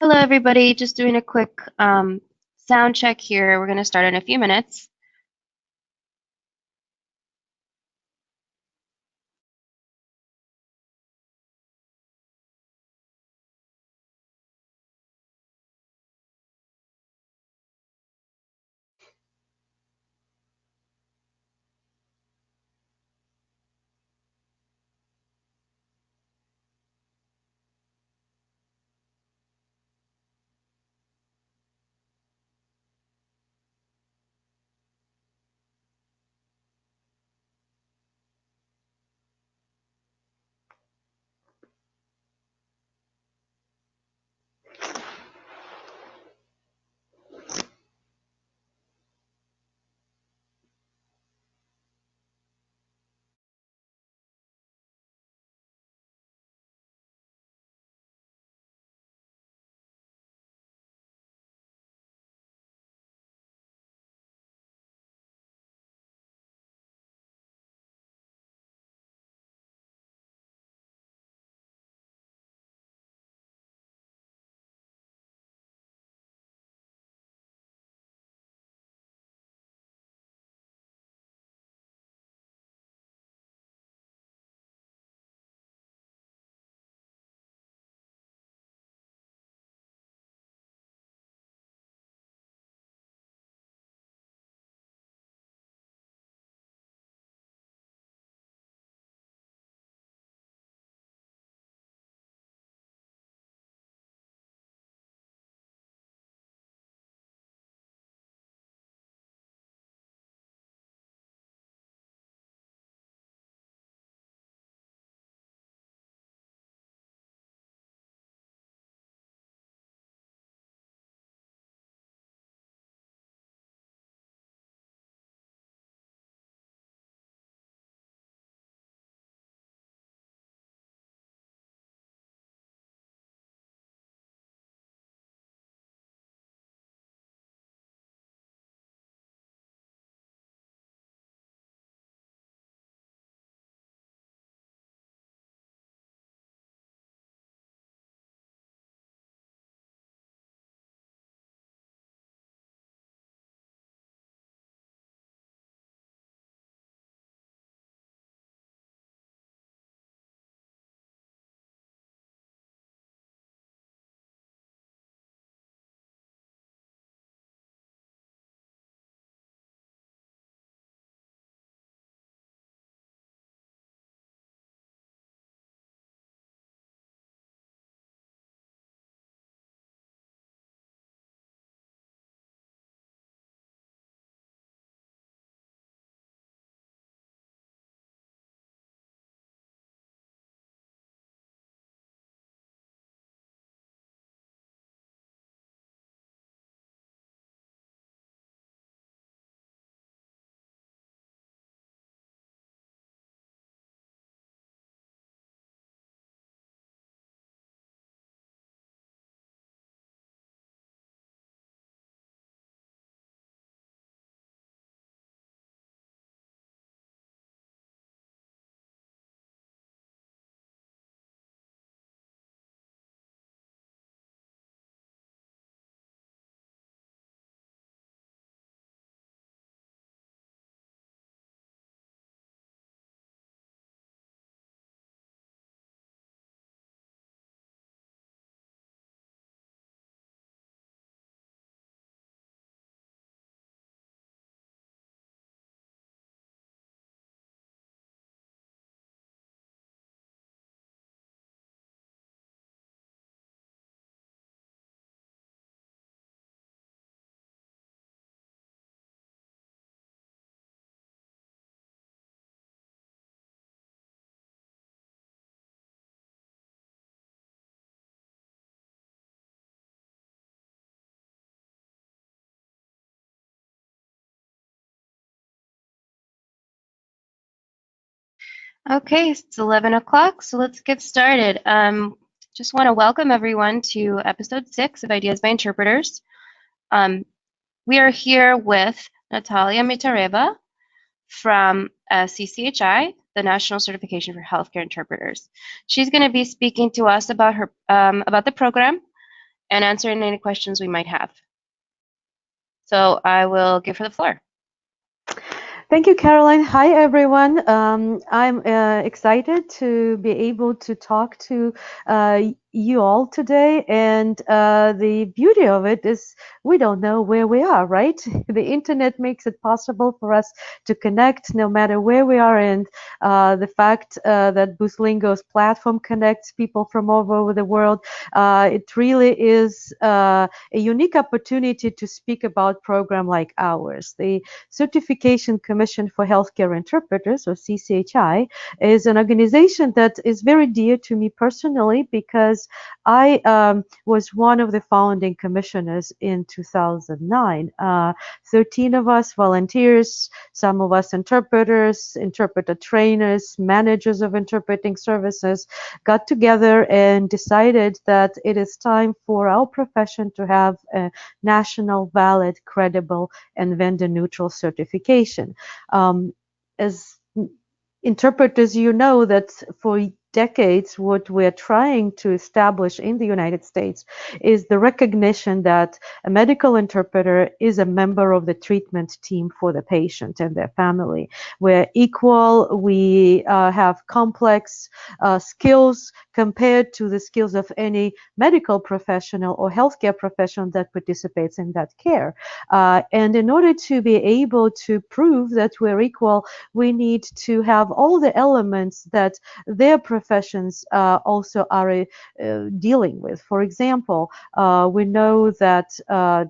Hello, everybody. Just doing a quick sound check here. We're going to start in a few minutes. Okay, it's 11 o'clock, so let's get started. Just want to welcome everyone to episode 6 of Ideas by Interpreters. We are here with Natalya Mytareva from CCHI, the National Certification for Healthcare Interpreters. She's going to be speaking to us about her about the program and answering any questions we might have. So I will give her the floor. Thank you, Caroline. Hi, everyone. I'm excited to be able to talk to you all today. And the beauty of it is we don't know where we are, right? The internet makes it possible for us to connect no matter where we are. And the fact that Boostlingo's platform connects people from all over the world, it really is a unique opportunity to speak about a program like ours. The Certification Commission for Healthcare Interpreters, or CCHI, is an organization that is very dear to me personally because I was one of the founding commissioners in 2009. 13 of us volunteers, some of us interpreters, interpreter trainers, managers of interpreting services, got together and decided that it is time for our profession to have a national, valid, credible, and vendor-neutral certification. As interpreters, you know that for decades, what we're trying to establish in the United States is the recognition that a medical interpreter is a member of the treatment team for the patient and their family. We're equal, we have complex skills compared to the skills of any medical professional or healthcare professional that participates in that care. And in order to be able to prove that we're equal, we need to have all the elements that their professions also are dealing with. For example, we know that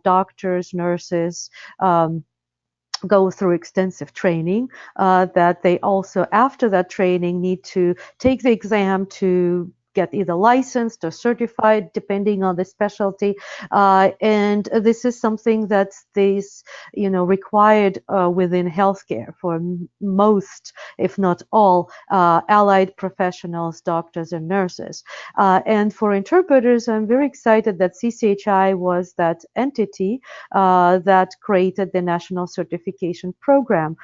doctors, nurses, go through extensive training, that they also, after that training, need to take the exam to get either licensed or certified, depending on the specialty. And this is something that is, required within healthcare for most, if not all, allied professionals, doctors and nurses. And for interpreters, I'm very excited that CCHI was that entity that created the National Certification Program.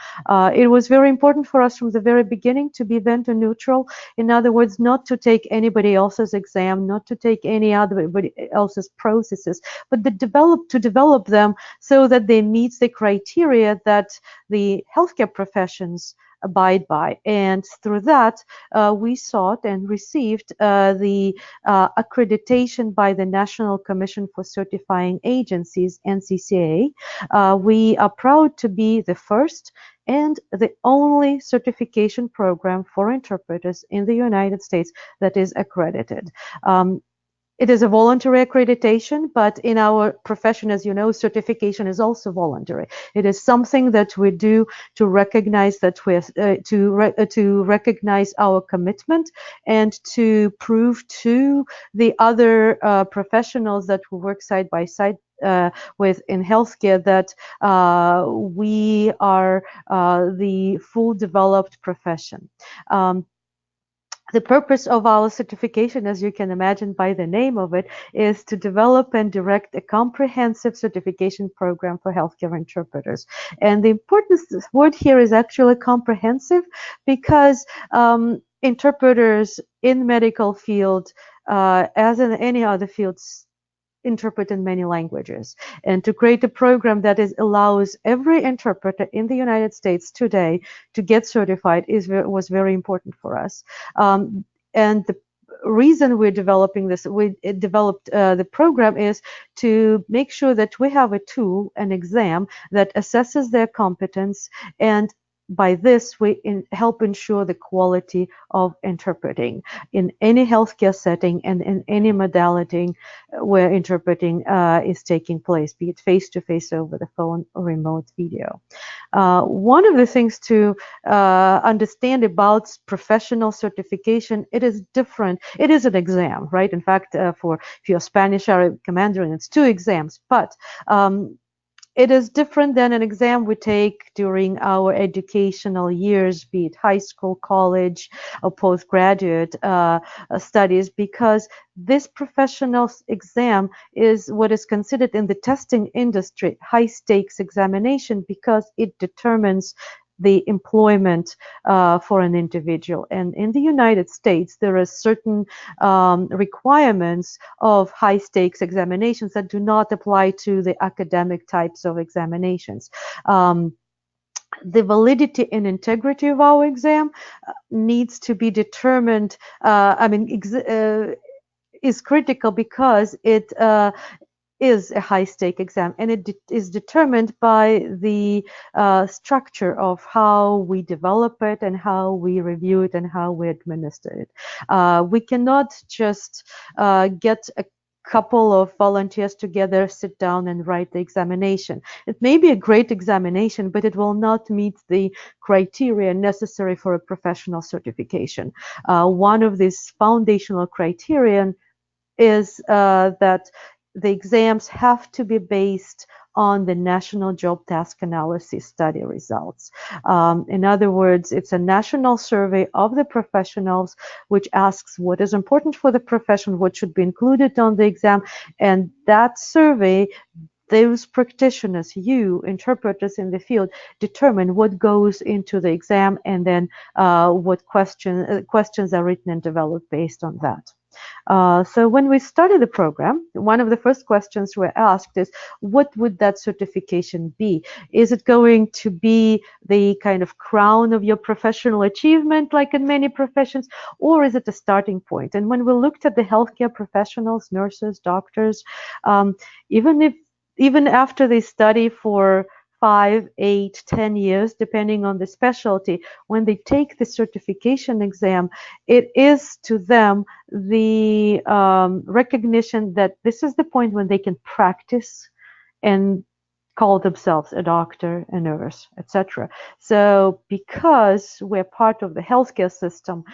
It was very important for us from the very beginning to be vendor neutral. In other words, not to take anybody else's exam, not to take anybody else's processes, but to develop them so that they meet the criteria that the healthcare professions abide by. And through that, we sought and received the accreditation by the National Commission for Certifying Agencies, NCCA. We are proud to be the first and the only certification program for interpreters in the United States that is accredited. It is a voluntary accreditation, but in our profession, as you know, certification is also voluntary. It is something that we do to recognize that we're to recognize our commitment and to prove to the other professionals that we work side by side with in healthcare that we are the full developed profession. The purpose of our certification, as you can imagine by the name of it, is to develop and direct a comprehensive certification program for healthcare interpreters. And the important word here is actually comprehensive, because interpreters in medical field, as in any other fields, interpret in many languages. And to create a program that allows every interpreter in the United States today to get certified was very important for us. And the reason we're developing this, we developed the program, is to make sure that we have a tool, an exam that assesses their competence, and by this, we help ensure the quality of interpreting in any healthcare setting and in any modality where interpreting is taking place, be it face-to-face, over the phone, or remote video. One of the things to understand about professional certification, it is different. It is an exam, right? In fact, if you're Spanish Arabic Mandarin, it's 2 exams, but it is different than an exam we take during our educational years, be it high school, college, or postgraduate studies, because this professional exam is what is considered in the testing industry high-stakes examination, because it determines the employment for an individual. And in the United States, there are certain requirements of high stakes examinations that do not apply to the academic types of examinations. The validity and integrity of our exam needs to be determined, is critical because it is a high stake exam, and it is determined by the structure of how we develop it and how we review it and how we administer it. We cannot just get a couple of volunteers together, sit down and write the examination. It may be a great examination, but it will not meet the criteria necessary for a professional certification. One of these foundational criteria is that the exams have to be based on the National Job Task Analysis Study results. In other words, it's a national survey of the professionals which asks what is important for the profession, what should be included on the exam, and that survey, those practitioners, you interpreters in the field, determine what goes into the exam, and then what questions are written and developed based on that. So when we started the program, one of the first questions we asked is, what would that certification be? Is it going to be the kind of crown of your professional achievement, like in many professions, or is it a starting point? And when we looked at the healthcare professionals, nurses, doctors, even after they study for 5, 8, 10 years, depending on the specialty, when they take the certification exam, it is to them the recognition that this is the point when they can practice and call themselves a doctor, a nurse, etc. So because we're part of the healthcare system,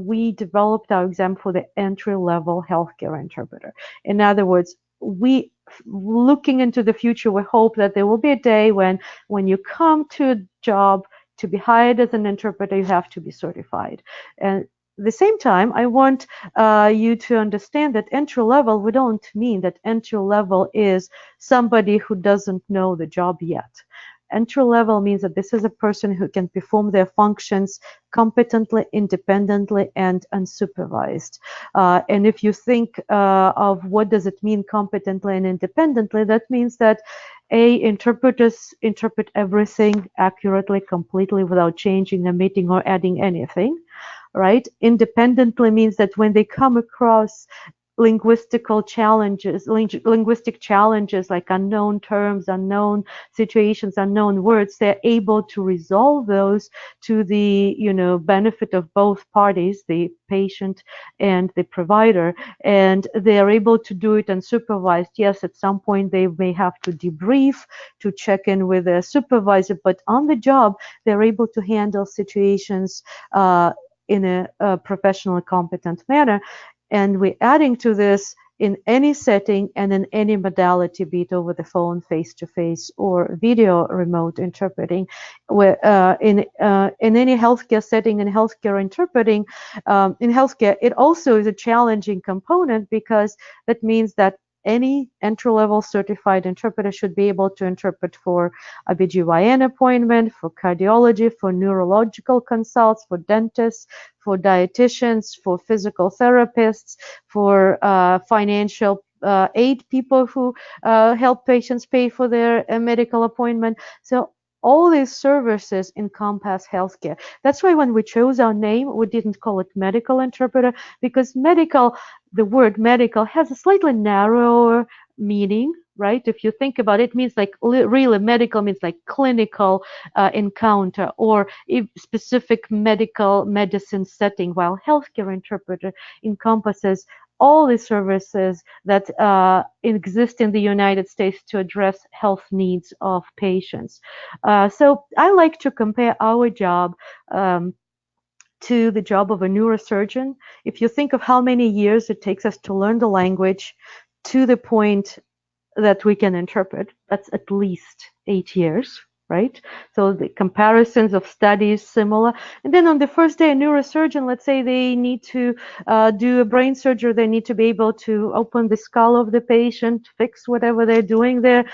we developed our exam for the entry-level healthcare interpreter. In other words, we, looking into the future, we hope that there will be a day when you come to a job to be hired as an interpreter, you have to be certified. And at the same time, I want you to understand that entry level, we don't mean that entry level is somebody who doesn't know the job yet. Entry level means that this is a person who can perform their functions competently, independently, and unsupervised. And if you think of what does it mean competently and independently, that means that interpreters interpret everything accurately, completely, without changing, omitting, or adding anything. Right? Independently means that when they come across linguistic challenges like unknown terms, unknown situations, unknown words, they're able to resolve those to the benefit of both parties, the patient and the provider, and they're able to do it unsupervised. Yes, at some point they may have to debrief, to check in with their supervisor, but on the job they're able to handle situations in a professionally competent manner. And we're adding to this in any setting and in any modality, be it over the phone, face-to-face, or video remote interpreting. Where in any healthcare setting and healthcare interpreting, in healthcare, it also is a challenging component, because that means that any entry-level certified interpreter should be able to interpret for a BGYN appointment, for cardiology, for neurological consults, for dentists, for dietitians, for physical therapists, for financial aid people who help patients pay for their medical appointment. So all these services encompass healthcare. That's why when we chose our name, we didn't call it medical interpreter, because medical, the word medical, has a slightly narrower meaning, right? If you think about it, it means like really medical means like clinical encounter or a specific medicine setting, while healthcare interpreter encompasses all the services that exist in the United States to address health needs of patients. So I like to compare our job to the job of a neurosurgeon. If you think of how many years it takes us to learn the language to the point that we can interpret, that's at least 8 years, right? So the comparisons of studies similar. And then on the first day, a neurosurgeon, let's say they need to do a brain surgery, they need to be able to open the skull of the patient, fix whatever they're doing there,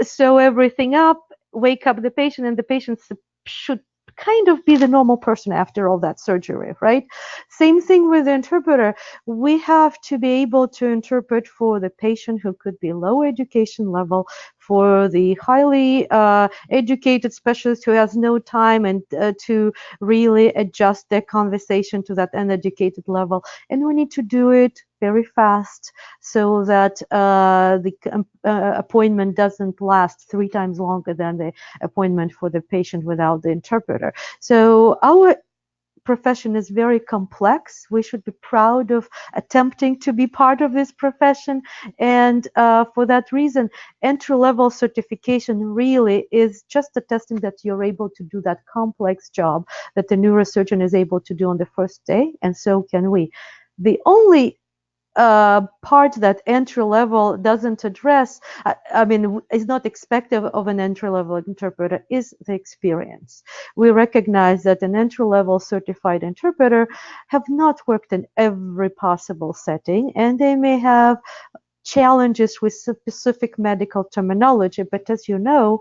sew everything up, wake up the patient, and the patient's should kind of be the normal person after all that surgery, right? Same thing with the interpreter. We have to be able to interpret for the patient who could be low education level, for the highly educated specialist who has no time and to really adjust their conversation to that uneducated level. And we need to do it very fast so that the appointment doesn't last 3 times longer than the appointment for the patient without the interpreter. So our profession is very complex. We should be proud of attempting to be part of this profession. And for that reason, entry-level certification really is just attesting that you're able to do that complex job that the neurosurgeon is able to do on the first day, and so can we. The only part that entry level doesn't address, I mean, is not expected of an entry level interpreter, is the experience. We recognize that an entry level certified interpreter have not worked in every possible setting, and they may have challenges with specific medical terminology. But as you know,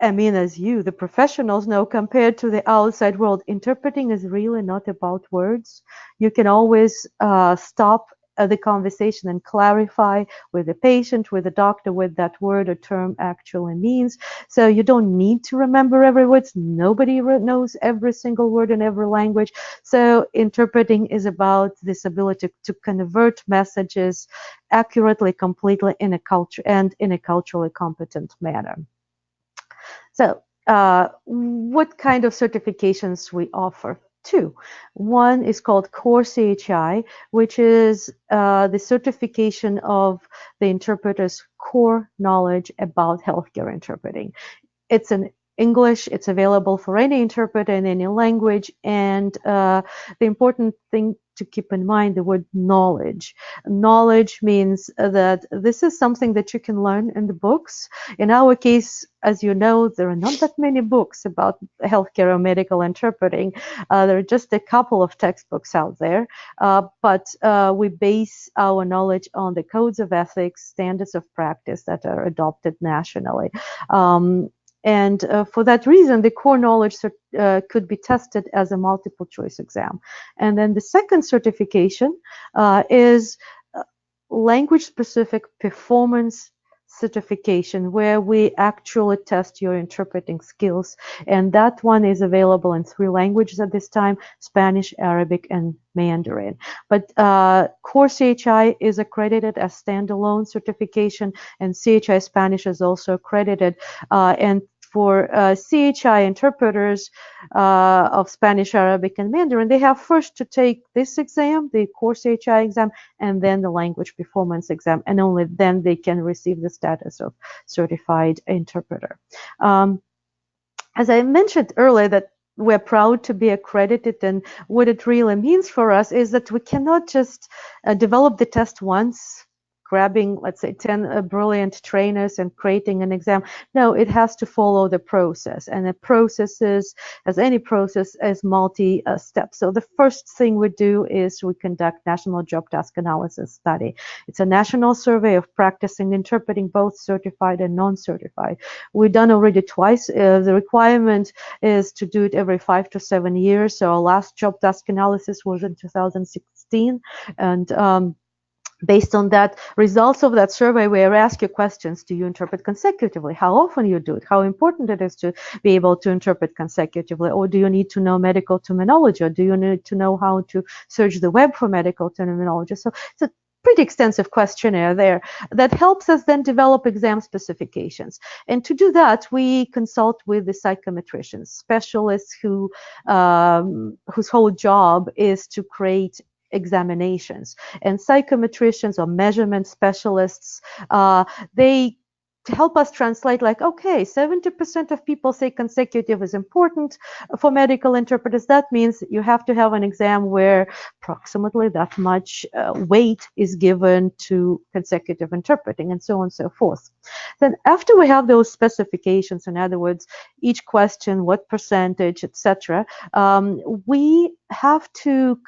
I mean, as you, the professionals, know, compared to the outside world, interpreting is really not about words. You can always stop the conversation and clarify with the patient, with the doctor, what that word or term actually means. So you don't need to remember every word. Nobody knows every single word in every language. So interpreting is about this ability to convert messages accurately, completely in a culture and in a culturally competent manner. So what kind of certifications we offer? 2. One is called Core CHI, which is the certification of the interpreter's core knowledge about healthcare interpreting. It's in English, it's available for any interpreter in any language, and the important thing to keep in mind, the word knowledge. Knowledge means that this is something that you can learn in the books. In our case, as you know, there are not that many books about healthcare or medical interpreting. There are just a couple of textbooks out there, but we base our knowledge on the codes of ethics, standards of practice that are adopted nationally. And for that reason, the core knowledge could be tested as a multiple choice exam. And then the second certification is language-specific performance certification, where we actually test your interpreting skills. And that one is available in 3 languages at this time: Spanish, Arabic, and Mandarin. But Core CHI is accredited as standalone certification, and CHI Spanish is also accredited. And for CHI interpreters of Spanish, Arabic, and Mandarin, they have first to take this exam, the Core CHI exam, and then the language performance exam, and only then they can receive the status of certified interpreter. As I mentioned earlier, that we're proud to be accredited, and what it really means for us is that we cannot just develop the test once, grabbing, let's say, 10 brilliant trainers and creating an exam. No, it has to follow the process, and the process is, as any process, is multi-step. So the first thing we do is we conduct national job task analysis study. It's a national survey of practicing interpreting, both certified and non-certified. We've done already twice. The requirement is to do it every 5 to 7 years. So our last job task analysis was in 2016, and based on that results of that survey, we ask you questions. Do you interpret consecutively? How often you do it? How important it is to be able to interpret consecutively? Or do you need to know medical terminology? Or do you need to know how to search the web for medical terminology? So it's a pretty extensive questionnaire there that helps us then develop exam specifications. And to do that, we consult with the psychometricians, specialists who whose whole job is to create examinations. And psychometricians or measurement specialists, they help us translate, like, okay, 70% of people say consecutive is important for medical interpreters. That means you have to have an exam where approximately that much weight is given to consecutive interpreting, and so on and so forth. Then after we have those specifications, in other words, each question, what percentage, etc., we have to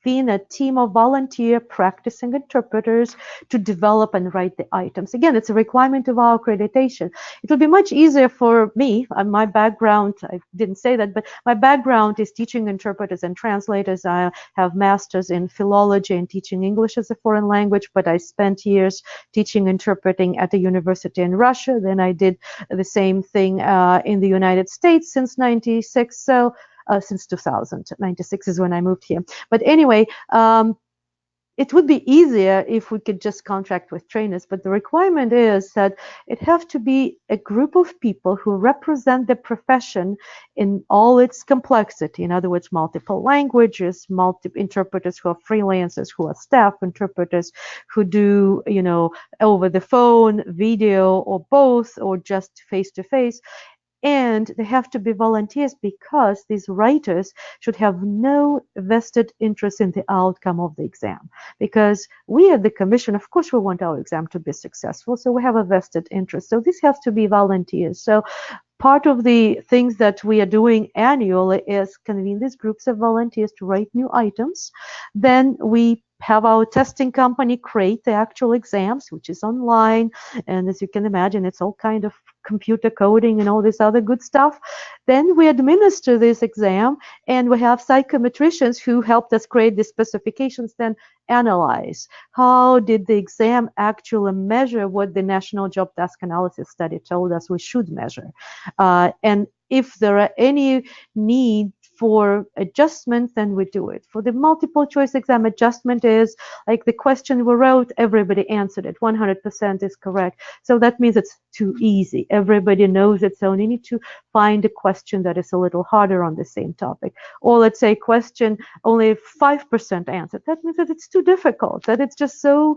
within a team of volunteer practicing interpreters to develop and write the items. Again, it's a requirement of our accreditation. It will be much easier for me. My background, I didn't say that, but my background is teaching interpreters and translators. I have masters in philology and teaching English as a foreign language, but I spent years teaching interpreting at a university in Russia. Then I did the same thing in the United States since 96. So since 2000, 96 is when I moved here. But anyway, it would be easier if we could just contract with trainers, but the requirement is that it have to be a group of people who represent the profession in all its complexity. In other words, multiple languages, multiple interpreters who are freelancers, who are staff interpreters, who do, over the phone, video, or both, or just face-to-face. And they have to be volunteers because these writers should have no vested interest in the outcome of the exam. Because we at the Commission, of course, we want our exam to be successful, so we have a vested interest. So this has to be volunteers. So part of the things that we are doing annually is convene these groups of volunteers to write new items. Then we have our testing company create the actual exams, which is online. And as you can imagine, it's all kind of computer coding and all this other good stuff. Then we administer this exam, and we have psychometricians who helped us create the specifications, then analyze how did the exam actually measure what the National Job Task Analysis Study told us we should measure. And if there are any need for adjustment, then we do it. For the multiple choice exam, adjustment is like the question we wrote, everybody answered it, 100% is correct. So that means it's too easy. Everybody knows it, so you need to find a question that is a little harder on the same topic. Or let's say question only 5% answered. That means that it's too difficult, that it's just so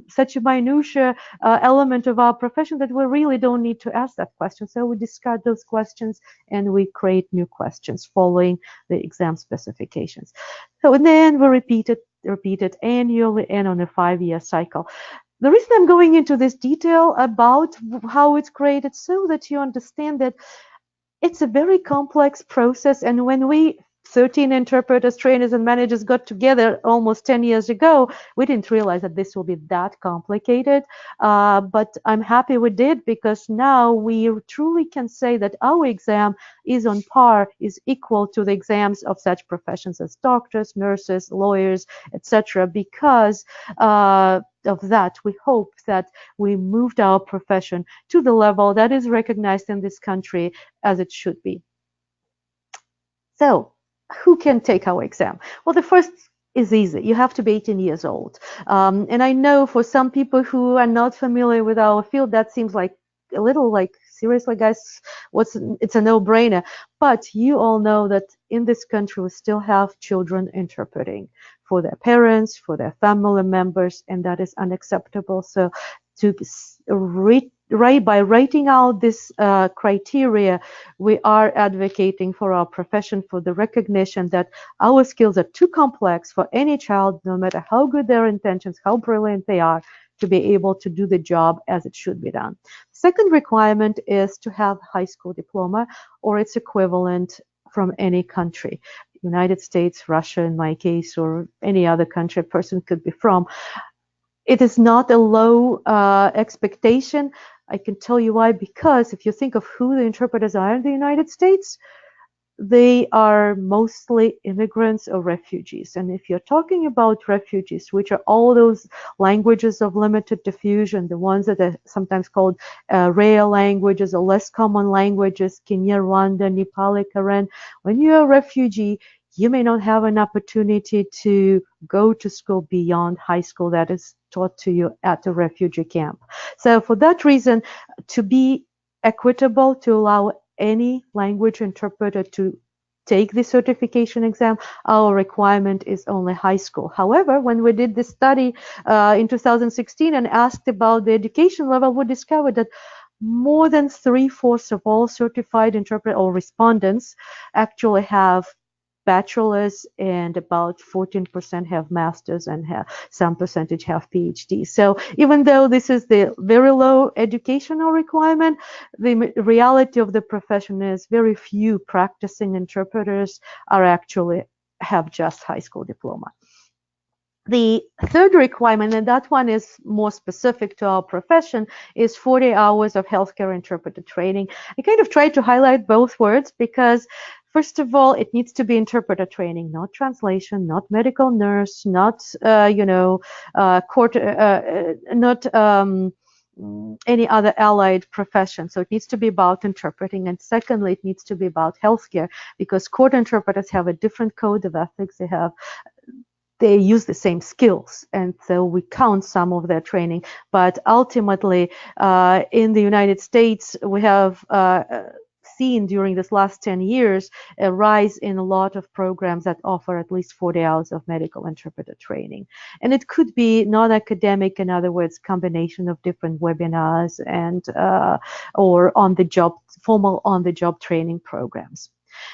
such a minutiae element of our profession that we really don't need to ask that question. So we discard those questions and we create new questions following the exam specifications. So and then we repeat it annually and on a 5-year cycle. The reason I'm going into this detail about how it's created so that you understand that it's a very complex process, and when we 13 interpreters, trainers, and managers got together almost 10 years ago, we didn't realize that this will be that complicated. But I'm happy we did, because now we truly can say that our exam is on par, is equal to the exams of such professions as doctors, nurses, lawyers, etc. Because of that, we hope that we moved our profession to the level that is recognized in this country as it should be. So, who can take our exam? Well, the first is easy. You have to be 18 years old. And I know for some people who are not familiar with our field, that seems like a little like, seriously, guys, it's a no-brainer. But you all know that in this country, we still have children interpreting for their parents, for their family members, and that is unacceptable. So to by writing out this criteria, we are advocating for our profession, for the recognition that our skills are too complex for any child, no matter how good their intentions, how brilliant they are, to be able to do the job as it should be done. Second requirement is to have high school diploma or its equivalent from any country. United States, Russia in my case, or any other country a person could be from. It is not a low expectation. I can tell you why, because if you think of who the interpreters are in the United States, they are mostly immigrants or refugees. And if you're talking about refugees, which are all those languages of limited diffusion, the ones that are sometimes called rare languages or less common languages, Kinyarwanda, Nepali, Karen, when you're a refugee, you may not have an opportunity to go to school beyond high school that is taught to you at a refugee camp. So for that reason, to be equitable, to allow any language interpreter to take the certification exam, our requirement is only high school. However, when we did this study in 2016 and asked about the education level, we discovered that more than 3/4 of all certified interpreters or respondents actually have bachelor's, and about 14% have masters, and some percentage have PhD. So even though this is the very low educational requirement, the reality of the profession is very few practicing interpreters are actually have just high school diploma. The third requirement, and that one is more specific to our profession, is 40 hours of healthcare interpreter training. I kind of tried to highlight both words because, first of all, it needs to be interpreter training, not translation, not medical nurse, not, court, not any other allied profession. So it needs to be about interpreting. And secondly, it needs to be about healthcare, because court interpreters have a different code of ethics. They use the same skills, and so we count some of their training. But ultimately, in the United States, we have seen during this last 10 years a rise in a lot of programs that offer at least 40 hours of medical interpreter training. And it could be non-academic, in other words, combination of different webinars and or on-the-job, formal on-the-job training programs.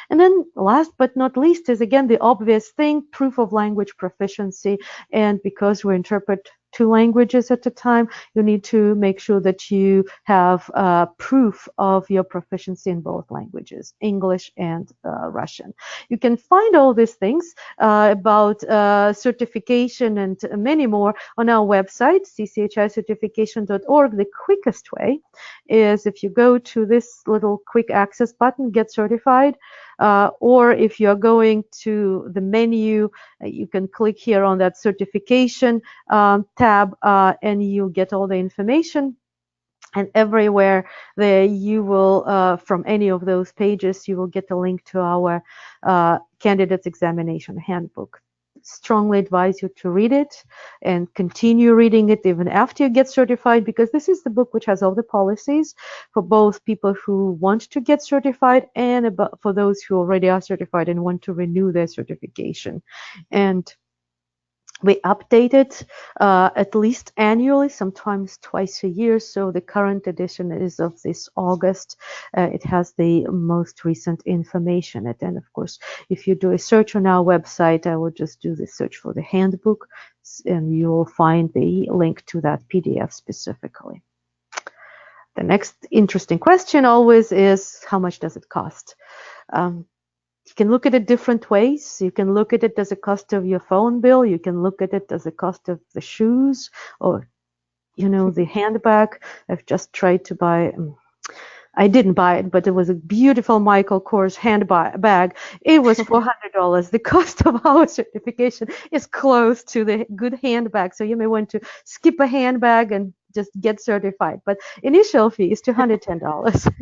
And then last but not least is, again, the obvious thing, proof of language proficiency. And because we interpret 2 languages at a time, you need to make sure that you have proof of your proficiency in both languages, English and Russian. You can find all these things about certification and many more on our website, cchicertification.org. The quickest way is if you go to this little quick access button, Get Certified, or if you're going to the menu, you can click here on that certification tab, and you'll get all the information. And everywhere there you will, from any of those pages, you will get a link to our candidates examination handbook. Strongly advise you to read it and continue reading it even after you get certified, because this is the book which has all the policies for both people who want to get certified and for those who already are certified and want to renew their certification. And we update it at least annually, sometimes twice a year. So the current edition is of this August. It has the most recent information. And of course, if you do a search on our website, I will just do the search for the handbook, and you will find the link to that PDF specifically. The next interesting question always is, how much does it cost? You can look at it different ways. You can look at it as a cost of your phone bill. You can look at it as a cost of the shoes, or, the handbag. I've just tried to buy, I didn't buy it, but it was a beautiful Michael Kors handbag. It was $400. The cost of our certification is close to the good handbag. So you may want to skip a handbag and just get certified. But initial fee is $210.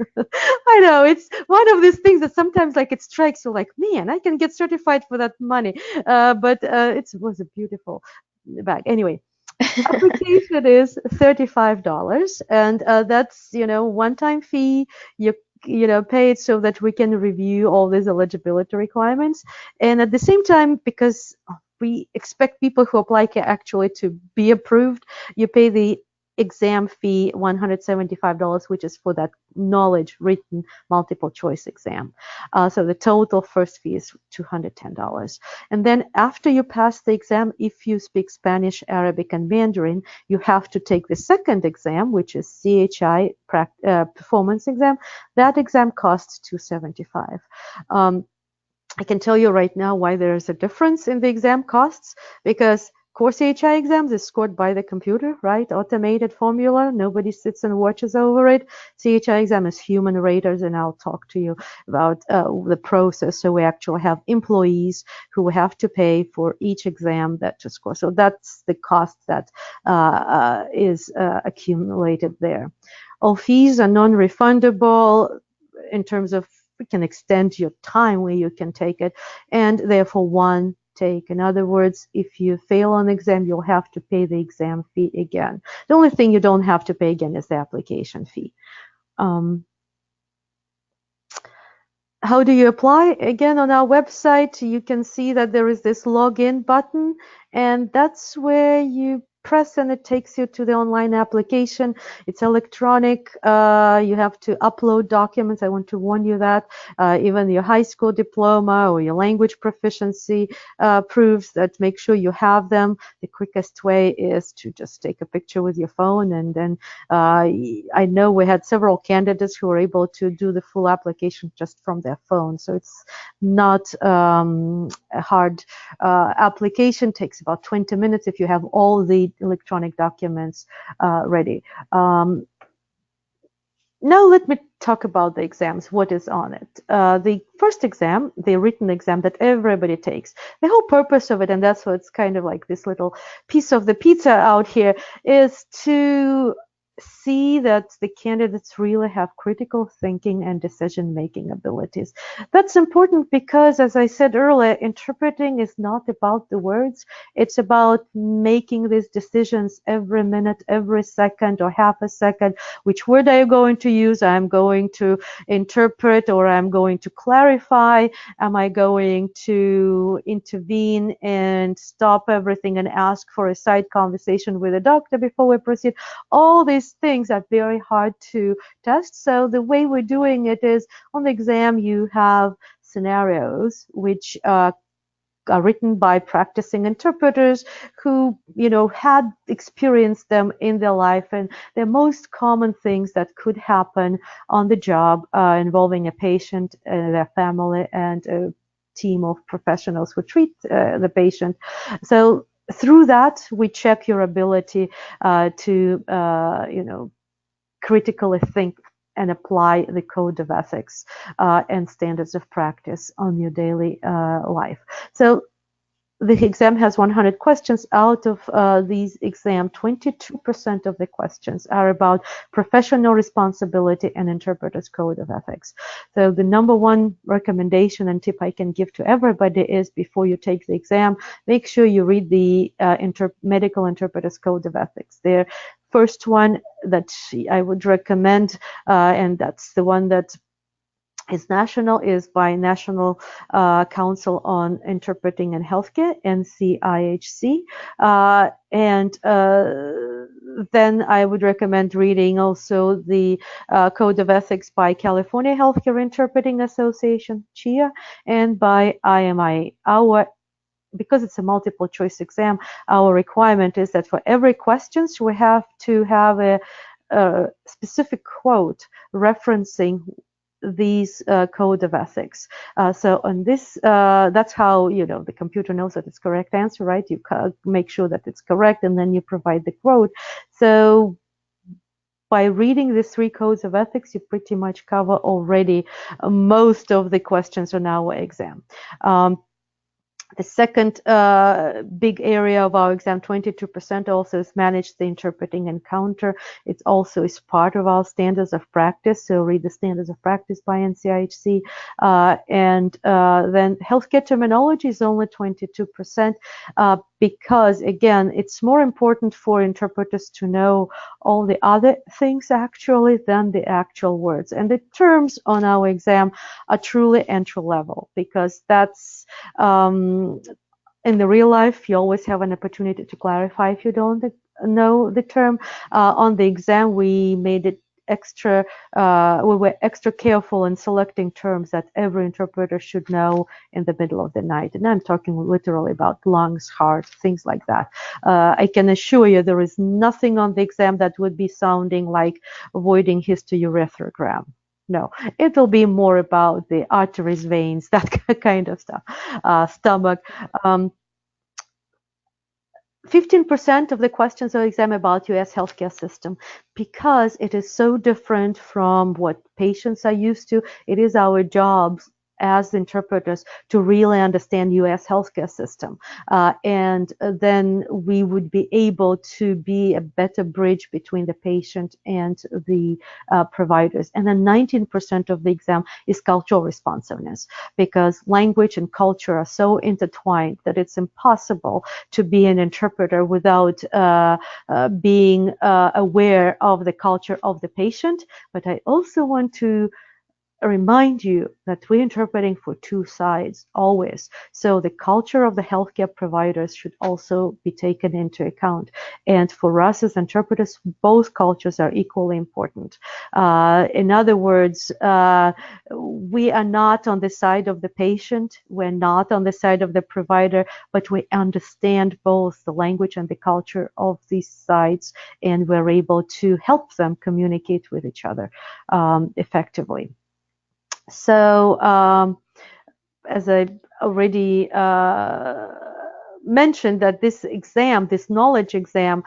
I know, it's one of these things that sometimes it strikes you like, man, I can get certified for that money. But it was a beautiful bag. Anyway, application is $35, and that's one-time fee. You pay it so that we can review all these eligibility requirements, and at the same time, because we expect people who apply actually to be approved, you pay the exam fee, $175, which is for that knowledge written multiple choice exam. So the total first fee is $210. And then after you pass the exam, if you speak Spanish, Arabic, and Mandarin, you have to take the second exam, which is CHI performance exam. That exam costs $275. I can tell you right now why there is a difference in the exam costs, because core CHI exams is scored by the computer, right? Automated formula. Nobody sits and watches over it. CHI exam is human raters, and I'll talk to you about the process. So we actually have employees who have to pay for each exam to score. So that's the cost that is accumulated there. All fees are non-refundable in terms of we can extend your time where you can take it, and therefore one take. In other words, if you fail on exam, you'll have to pay the exam fee again. The only thing you don't have to pay again is the application fee. How do you apply? Again, on our website, you can see that there is this login button, and that's where you press and it takes you to the online application. It's electronic. You have to upload documents. I want to warn you that even your high school diploma or your language proficiency proofs, that make sure you have them. The quickest way is to just take a picture with your phone, and then I know we had several candidates who were able to do the full application just from their phone. So it's not a hard application. Takes about 20 minutes if you have all the electronic documents ready. Now let me talk about the exams, what is on it. The first exam, the written exam that everybody takes, the whole purpose of it, and that's what's kind of like this little piece of the pizza out here, is to see that the candidates really have critical thinking and decision-making abilities. That's important because, as I said earlier, interpreting is not about the words. It's about making these decisions every minute, every second, or half a second. Which word are you going to use? I'm going to interpret, or I'm going to clarify. Am I going to intervene and stop everything and ask for a side conversation with a doctor before we proceed? All these things are very hard to test. So the way we're doing it is, on the exam you have scenarios which are written by practicing interpreters who, had experienced them in their life, and the most common things that could happen on the job involving a patient, their family, and a team of professionals who treat the patient. So through that, we check your ability to, critically think and apply the code of ethics and standards of practice on your daily life. So the exam has 100 questions. Out of these exam, 22% of the questions are about professional responsibility and interpreter's code of ethics. So the number one recommendation and tip I can give to everybody is, before you take the exam, make sure you read the medical interpreter's code of ethics. Their first one that I would recommend, and that's the one that is national, is by National Council on Interpreting in Healthcare, NCIHC. And then I would recommend reading also the Code of Ethics by California Healthcare Interpreting Association, CHIA, and by IMI. Because it's a multiple choice exam, our requirement is that for every question we have to have a specific quote referencing these code of ethics. So on this, that's how the computer knows that it's correct answer, right? You make sure that it's correct, and then you provide the quote. So by reading these 3 codes of ethics, you pretty much cover already most of the questions on our exam. The second big area of our exam, 22%, also is manage the interpreting encounter. It also is part of our standards of practice. So read the standards of practice by NCIHC. And then healthcare terminology is only 22%, because, again, it's more important for interpreters to know all the other things actually than the actual words. And the terms on our exam are truly entry level, because that's in the real life, you always have an opportunity to clarify if you don't know the term. On the exam, we made it extra, we were extra careful in selecting terms that every interpreter should know in the middle of the night. And I'm talking literally about lungs, heart, things like that. I can assure you there is nothing on the exam that would be sounding like avoiding hysterourethrogram. No, it'll be more about the arteries, veins, that kind of stuff, stomach. 15% of the questions on the exam about U.S. healthcare system, because it is so different from what patients are used to. It is our jobs as interpreters to really understand U.S. healthcare system, and then we would be able to be a better bridge between the patient and the providers. And then 19% of the exam is cultural responsiveness, because language and culture are so intertwined that it's impossible to be an interpreter without being aware of the culture of the patient. But I also want to remind you that we're interpreting for two sides always. So the culture of the healthcare providers should also be taken into account. And for us as interpreters, both cultures are equally important. In other words, we are not on the side of the patient, we're not on the side of the provider, but we understand both the language and the culture of these sides, and we're able to help them communicate with each other effectively. So, as I already mentioned, that this exam, this knowledge exam,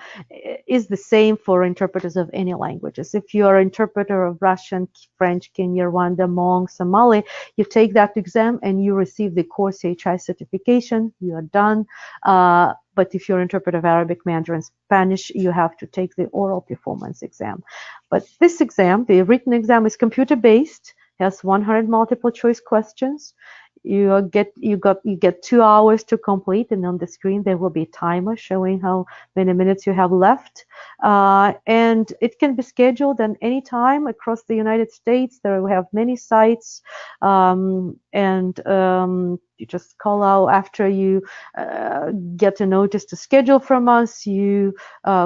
is the same for interpreters of any languages. If you are an interpreter of Russian, French, Kinyarwanda, Hmong, Somali, you take that exam and you receive the core CHI certification. You are done. But if you're an interpreter of Arabic, Mandarin, Spanish, you have to take the oral performance exam. But this exam, the written exam, is computer-based, has 100 multiple choice questions. You get 2 hours to complete, and on the screen there will be a timer showing how many minutes you have left. And it can be scheduled at any time across the United States. There we have many sites, you just call out after you get a notice to schedule from us. You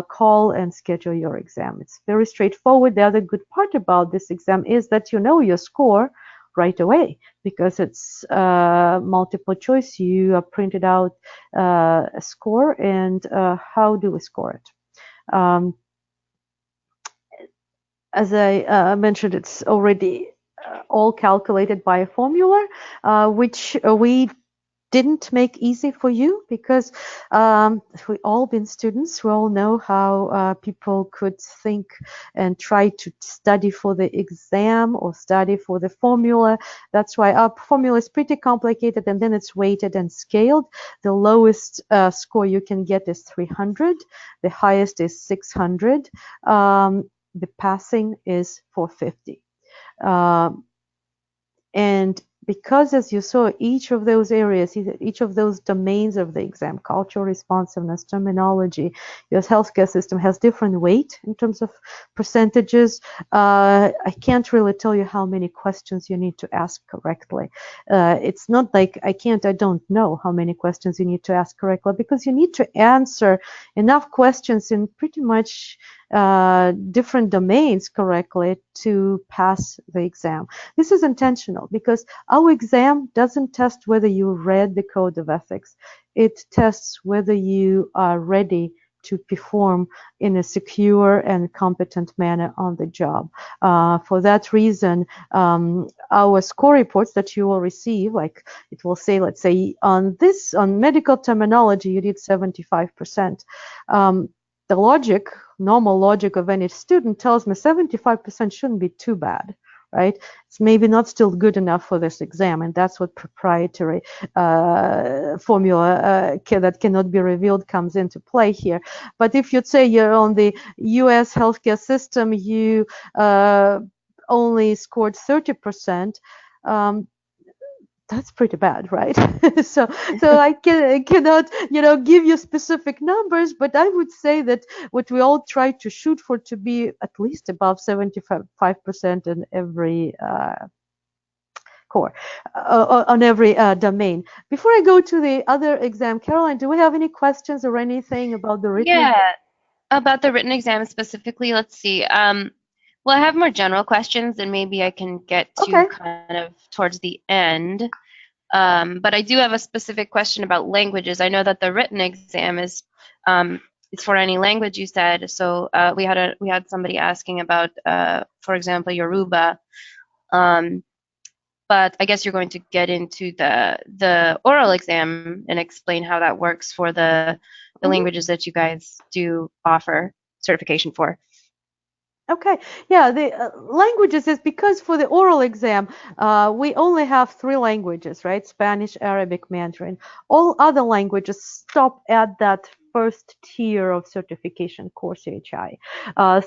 call and schedule your exam. It's very straightforward. The other good part about this exam is that you know your score right away, because it's multiple choice. You printed out a score, and how do we score it? As I mentioned, it's already all calculated by a formula, which we didn't make easy for you, because we all been students. We all know how people could think and try to study for the exam or study for the formula. That's why our formula is pretty complicated, and then it's weighted and scaled. The lowest score you can get is 300. The highest is 600. The passing is 450. And because, as you saw, each of those areas, each of those domains of the exam, cultural responsiveness, terminology, your healthcare system has different weight in terms of percentages. I can't really tell you how many questions you need to ask correctly. It's not like I don't know how many questions you need to ask correctly, because you need to answer enough questions in pretty much different domains correctly to pass the exam. This is intentional, because our exam doesn't test whether you read the code of ethics. It tests whether you are ready to perform in a secure and competent manner on the job. For that reason, our score reports that you will receive, like it will say, let's say on medical terminology, you did 75%. The normal logic of any student tells me 75% shouldn't be too bad, right? It's maybe not still good enough for this exam, and that's what proprietary formula that cannot be revealed comes into play here. But if you'd say you're on the U.S. healthcare system, you only scored 30%, that's pretty bad, right? so I cannot, give you specific numbers, but I would say that what we all try to shoot for to be at least above 75% in every core, on every domain. Before I go to the other exam, Caroline, do we have any questions or anything about the written exam? Yeah, about the written exam specifically, let's see. Well, I have more general questions, and maybe I can get to Okay. kind of towards the end. But I do have a specific question about languages. I know that the written exam is for any language, you said. So we had somebody asking about, for example, Yoruba. But I guess you're going to get into the oral exam and explain how that works for the languages that you guys do offer certification for. Okay, yeah, the languages is because for the oral exam, we only have 3 languages, right? Spanish, Arabic, Mandarin. All other languages stop at that first tier of certification, core CHI.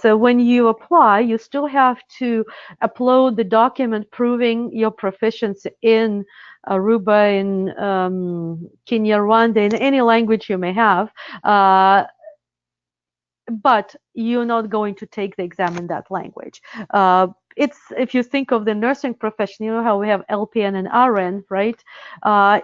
So when you apply, you still have to upload the document proving your proficiency in Aruba, in Kinyarwanda, in any language you may have. But you're not going to take the exam in that language. it's, if you think of the nursing profession, you know how we have LPN and RN, right?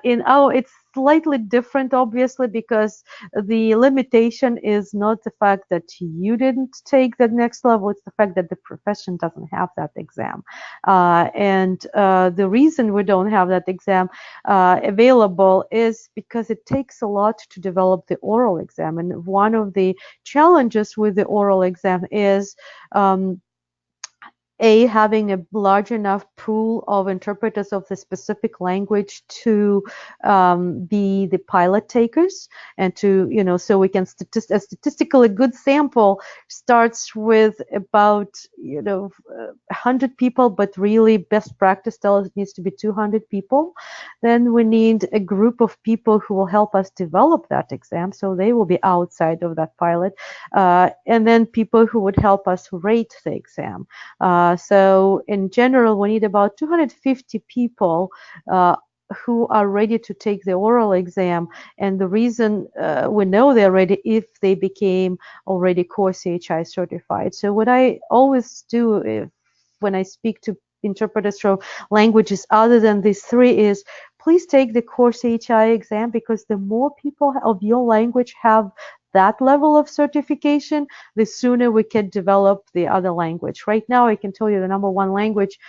It's slightly different, obviously, because the limitation is not the fact that you didn't take the next level, it's the fact that the profession doesn't have that exam. The reason we don't have that exam available is because it takes a lot to develop the oral exam. And one of the challenges with the oral exam is having a large enough pool of interpreters of the specific language to be the pilot takers, and to, so we can a statistically good sample starts with about 100 people, but really best practice tells it needs to be 200 people. Then we need a group of people who will help us develop that exam, so they will be outside of that pilot, and then people who would help us rate the exam. So in general, we need about 250 people who are ready to take the oral exam. And the reason we know they're ready if they became already core CCHI certified. So what I always do when I speak to interpreters from languages other than these three is, please take the core CCHI exam, because the more people of your language have that level of certification, the sooner we can develop the other language. Right now, I can tell you the number one language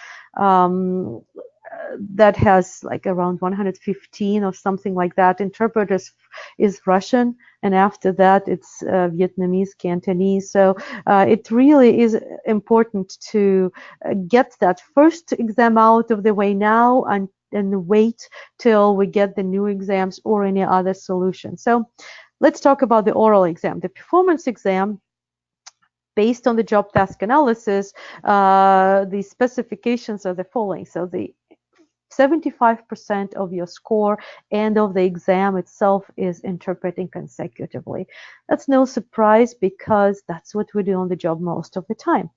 that has like around 115 or something like that interpreters is Russian, and after that it's Vietnamese, Cantonese. So it really is important to get that first exam out of the way now, and wait till we get the new exams or any other solution. So let's talk about the oral exam. The performance exam, based on the job task analysis, the specifications are the following. So the 75% of your score and of the exam itself is interpreting consecutively. That's no surprise, because that's what we do on the job most of the time.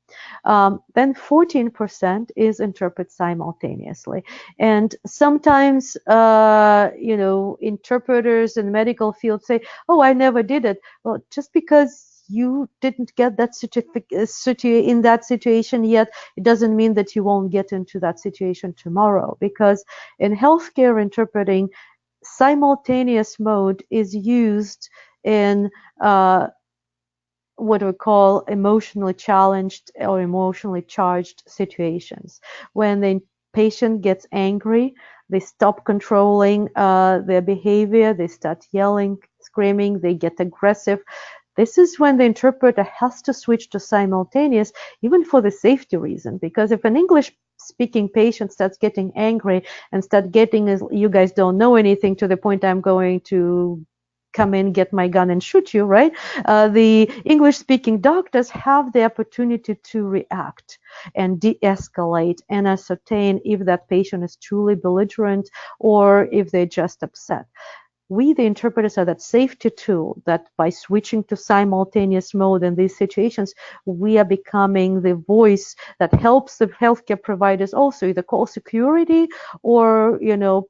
Then 14% is interpret simultaneously. And sometimes, interpreters in the medical field say, oh, I never did it. Well, just because you didn't get that certificate in that situation yet, it doesn't mean that you won't get into that situation tomorrow. Because in healthcare interpreting, simultaneous mode is used in what we call emotionally challenged or emotionally charged situations. When the patient gets angry, they stop controlling their behavior, they start yelling, screaming, they get aggressive. This is when the interpreter has to switch to simultaneous, even for the safety reason. Because if an English-speaking patient starts getting angry and start getting, as you guys don't know anything, to the point I'm going to come in, get my gun and shoot you, right? The English-speaking doctors have the opportunity to react and de-escalate and ascertain if that patient is truly belligerent or if they're just upset. We, the interpreters, are that safety tool that by switching to simultaneous mode in these situations, we are becoming the voice that helps the healthcare providers also either call security or,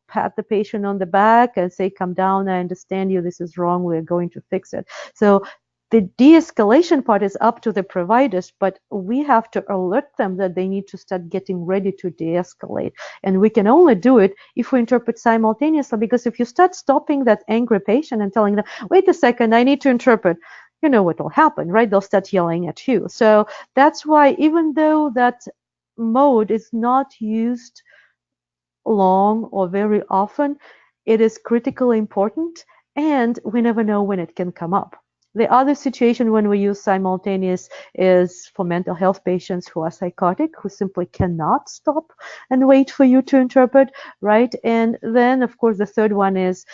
pat the patient on the back and say, come down, I understand you, this is wrong, we're going to fix it. So the de-escalation part is up to the providers, but we have to alert them that they need to start getting ready to de-escalate. And we can only do it if we interpret simultaneously, because if you start stopping that angry patient and telling them, wait a second, I need to interpret, you know what will happen, right? They'll start yelling at you. So that's why, even though that mode is not used long or very often, it is critically important, and we never know when it can come up. The other situation when we use simultaneous is for mental health patients who are psychotic, who simply cannot stop and wait for you to interpret, right? And then, of course, the third one is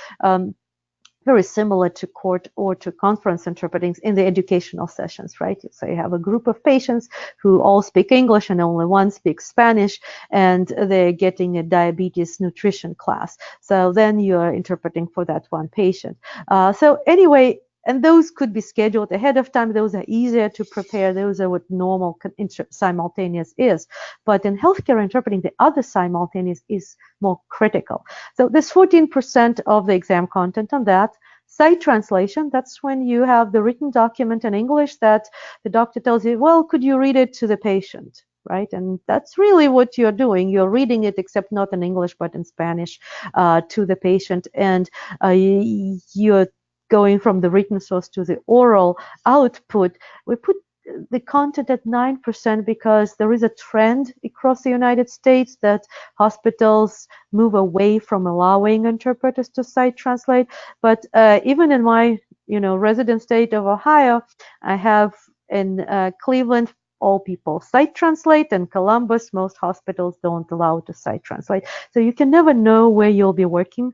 very similar to court or to conference interpreting in the educational sessions, right? So you have a group of patients who all speak English and only one speaks Spanish, and they're getting a diabetes nutrition class. So then you're interpreting for that one patient. So anyway, and those could be scheduled ahead of time. Those are easier to prepare. Those are what normal simultaneous is. But in healthcare interpreting, the other simultaneous is more critical. So there's 14% of the exam content on that. Site translation, that's when you have the written document in English that the doctor tells you, well, could you read it to the patient? right? And that's really what you're doing. You're reading it, except not in English, but in Spanish, to the patient. And you're going from the written source to the oral output. We put the content at 9% because there is a trend across the United States that hospitals move away from allowing interpreters to sight translate. But even in my resident state of Ohio, I have in Cleveland, all people sight translate, and Columbus, most hospitals don't allow to sight translate. So you can never know where you'll be working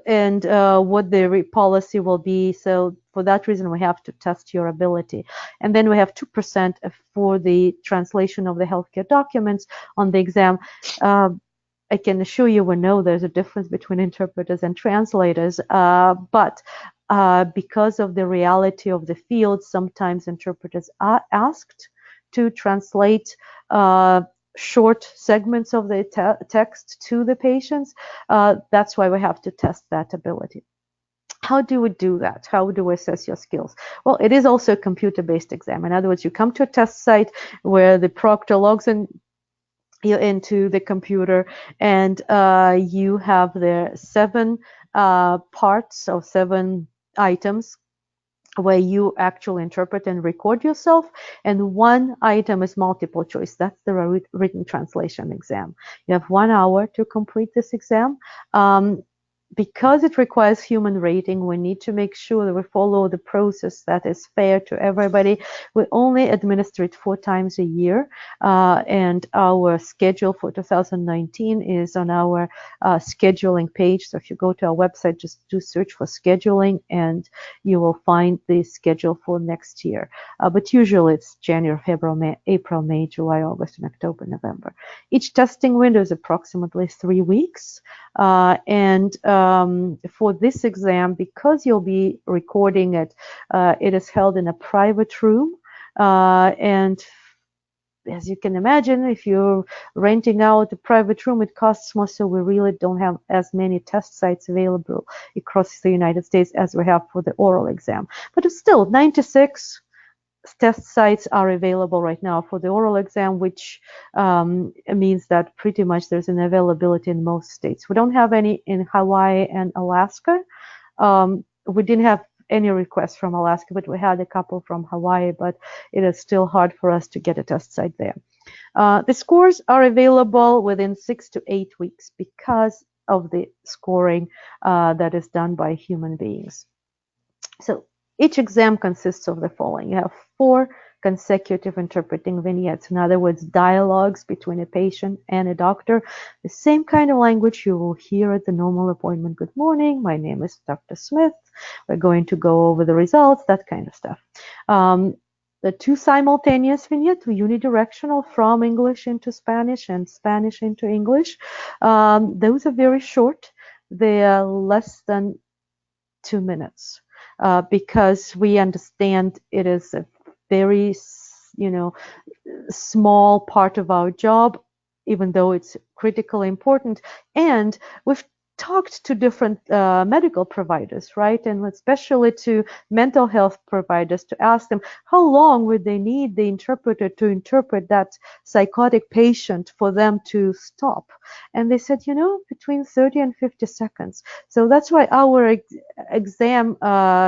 and what the policy will be. So for that reason, we have to test your ability. And then we have 2% for the translation of the healthcare documents on the exam. I can assure you we know there's a difference between interpreters and translators, but because of the reality of the field, sometimes interpreters are asked to translate short segments of the text to the patients. That's why we have to test that ability. How do we do that? How do we assess your skills? Well, it is also a computer-based exam. In other words, you come to a test site where the proctor logs in into the computer, and you have the 7 parts or 7 items where you actually interpret and record yourself, and 1 item is multiple choice. That's the written translation exam. You have 1 hour to complete this exam. Because it requires human rating, we need to make sure that we follow the process that is fair to everybody. We only administer it 4 times a year, and our schedule for 2019 is on our scheduling page. So if you go to our website, just do search for scheduling, and you will find the schedule for next year. But usually it's January, February, April, May, July, August, and October, November. Each testing window is approximately 3 weeks. And for this exam, because you'll be recording it, it is held in a private room. And as you can imagine, if you're renting out a private room, it costs more, so we really don't have as many test sites available across the United States as we have for the oral exam. But it's still 96 test sites are available right now for the oral exam, which means that pretty much there's an availability in most states. We don't have any in Hawaii and Alaska. We didn't have any requests from Alaska, but we had a couple from Hawaii, but it is still hard for us to get a test site there. The scores are available within 6 to 8 weeks because of the scoring that is done by human beings. So each exam consists of the following. You have 4 consecutive interpreting vignettes. In other words, dialogues between a patient and a doctor. The same kind of language you will hear at the normal appointment. Good morning, my name is Dr. Smith. We're going to go over the results, that kind of stuff. The 2 simultaneous vignettes, unidirectional from English into Spanish and Spanish into English. Those are very short. They are less than 2 minutes. Because we understand it is a very, small part of our job, even though it's critically important. And we've talked to different medical providers, right? And especially to mental health providers to ask them how long would they need the interpreter to interpret that psychotic patient for them to stop. And they said, between 30 and 50 seconds. So that's why our exam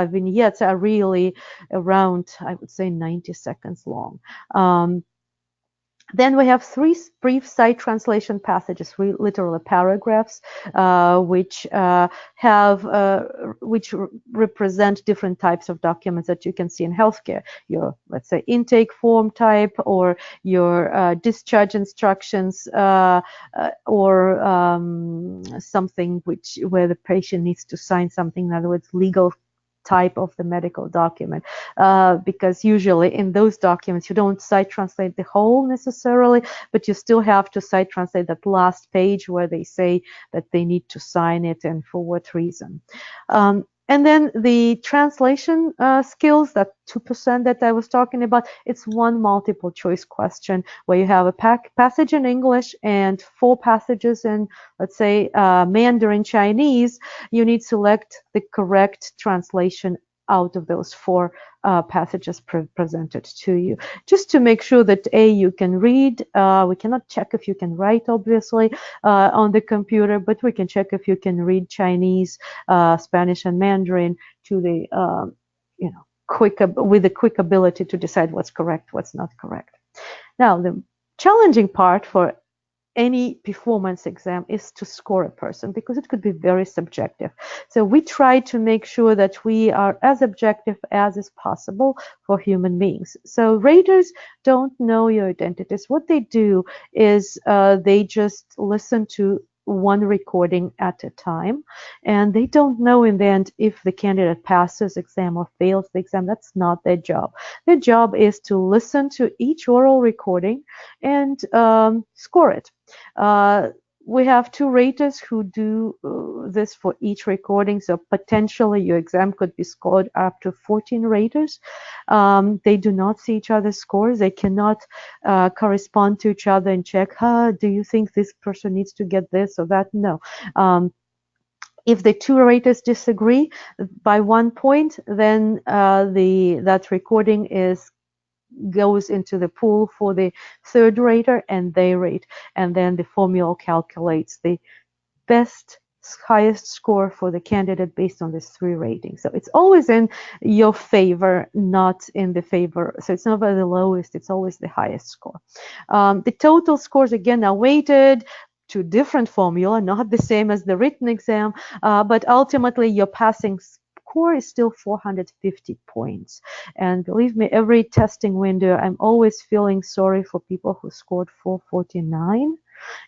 vignettes are really around, I would say, 90 seconds long. Then we have 3 brief sight translation passages, literally paragraphs, which represent different types of documents that you can see in healthcare. Your, let's say, intake form type, or your discharge instructions, or something where the patient needs to sign something. In other words, legal type of the medical document, because usually in those documents you don't sight translate the whole necessarily, but you still have to sight translate that last page where they say that they need to sign it and for what reason. And then the translation skills, that 2% that I was talking about, it's 1 multiple choice question where you have a passage in English and 4 passages in, let's say, Mandarin Chinese. You need to select the correct translation out of those 4 passages presented to you, just to make sure that you can read. We cannot check if you can write, obviously, on the computer, but we can check if you can read Chinese, Spanish, and Mandarin to the with a quick ability to decide what's correct, what's not correct. Now, the challenging part for any performance exam is to score a person, because it could be very subjective. So we try to make sure that we are as objective as is possible for human beings. So raters don't know your identities. What they do is they just listen to one recording at a time, and they don't know in the end if the candidate passes exam or fails the exam. That's not their job. Their job is to listen to each oral recording and score it. We have 2 raters who do this for each recording, so potentially your exam could be scored up to 14 raters. They do not see each other's scores. They cannot correspond to each other and check, do you think this person needs to get this or that? No. If the 2 raters disagree by 1 point, then that recording goes into the pool for the 3rd rater, and they rate, and then the formula calculates the highest score for the candidate based on these 3 ratings. So it's always in your favor, not in the favor. So it's never the lowest, it's always the highest score. The total scores, again, are weighted to different formula, not the same as the written exam, but ultimately your passing score is still 450 points. And believe me, every testing window, I'm always feeling sorry for people who scored 449.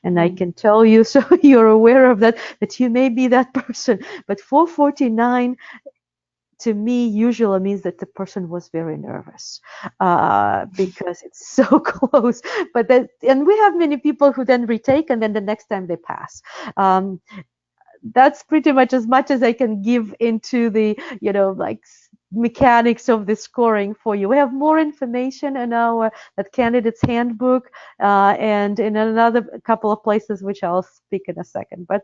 And I can tell you, so you're aware of that you may be that person. But 449 to me usually means that the person was very nervous because it's so close. And we have many people who then retake, and then the next time they pass. That's pretty much as I can give into the, mechanics of the scoring for you. We have more information in our that candidate's handbook and in another couple of places, which I'll speak in a second. But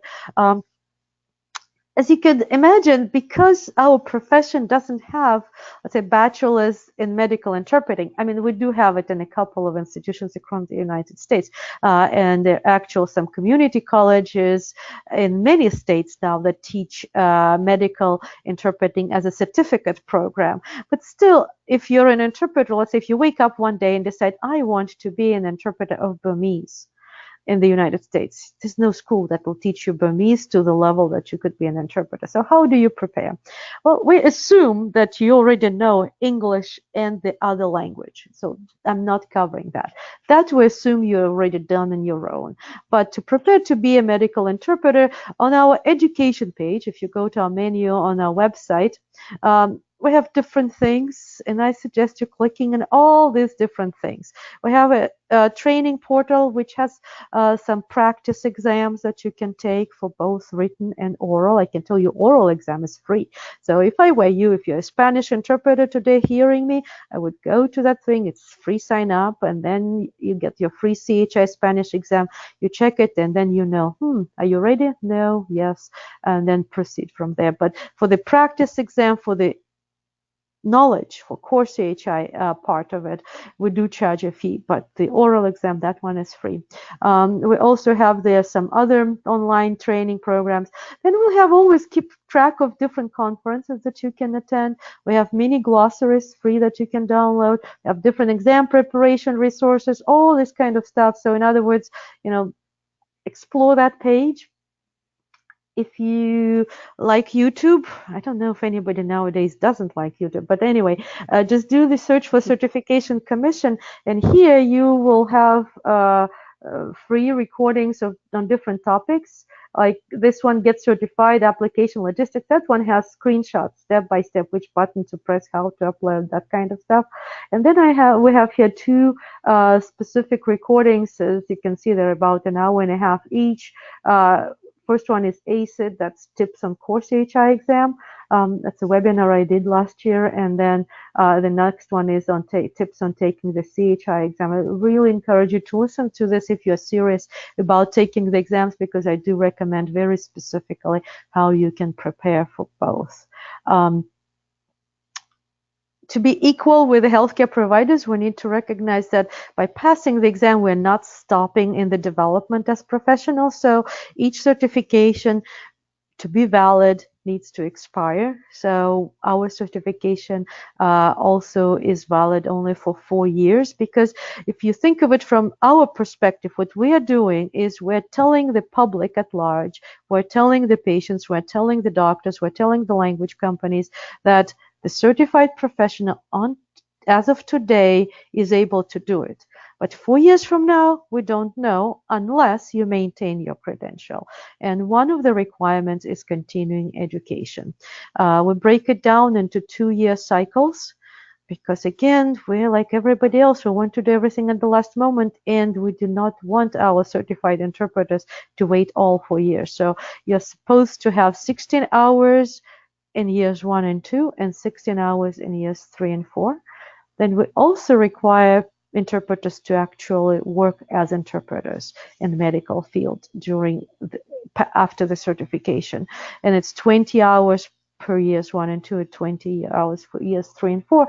as you can imagine, because our profession doesn't have, let's say, bachelor's in medical interpreting. I mean, we do have it in a couple of institutions across the United States, and there are actual some community colleges in many states now that teach medical interpreting as a certificate program. But still, if you're an interpreter, let's say if you wake up one day and decide, I want to be an interpreter of Burmese in the United States, there's no school that will teach you Burmese to the level that you could be an interpreter. So how do you prepare? Well, we assume that you already know English and the other language. So I'm not covering that. That we assume you're already done on your own. But to prepare to be a medical interpreter, on our education page, if you go to our menu on our website, we have different things, and I suggest you clicking on all these different things. We have a training portal which has some practice exams that you can take for both written and oral. I can tell you oral exam is free. So if I were you, if you're a Spanish interpreter today hearing me, I would go to that thing. It's free sign up, and then you get your free CHI Spanish exam. You check it, and then you know, are you ready? No, yes, and then proceed from there. But for the practice exam, for the knowledge, for core CHI part of it, we do charge a fee, but the oral exam, that one is free. We also have there some other online training programs. Then we'll have always keep track of different conferences that you can attend. We have mini glossaries free that you can download. We have different exam preparation resources, all this kind of stuff. So in other words, explore that page. If you like YouTube, I don't know if anybody nowadays doesn't like YouTube, but anyway, just do the search for Certification Commission, and here you will have free recordings on different topics. Like this one, Get Certified, Application Logistics. That one has screenshots, step by step, which button to press, how to upload, that kind of stuff. And then we have here 2 specific recordings. As you can see, they're about an hour and a half each. First one is ACID, that's tips on core CHI exam. That's a webinar I did last year. And then the next one is on tips on taking the CHI exam. I really encourage you to listen to this if you're serious about taking the exams, because I do recommend very specifically how you can prepare for both. to be equal with the healthcare providers, we need to recognize that by passing the exam, we're not stopping in the development as professionals. So each certification, to be valid, needs to expire. So our certification also is valid only for 4 years, because if you think of it from our perspective, what we are doing is we're telling the public at large, we're telling the patients, we're telling the doctors, we're telling the language companies that the certified professional as of today is able to do it. But 4 years from now, we don't know unless you maintain your credential. And one of the requirements is continuing education. We break it down into 2-year cycles because, again, we're like everybody else. We want to do everything at the last moment, and we do not want our certified interpreters to wait all 4 years. So you're supposed to have 16 hours in years 1 and 2 and 16 hours in years 3 and 4. Then we also require interpreters to actually work as interpreters in the medical field after the certification. And it's 20 hours per years 1 and 2 and 20 hours for years 3 and 4.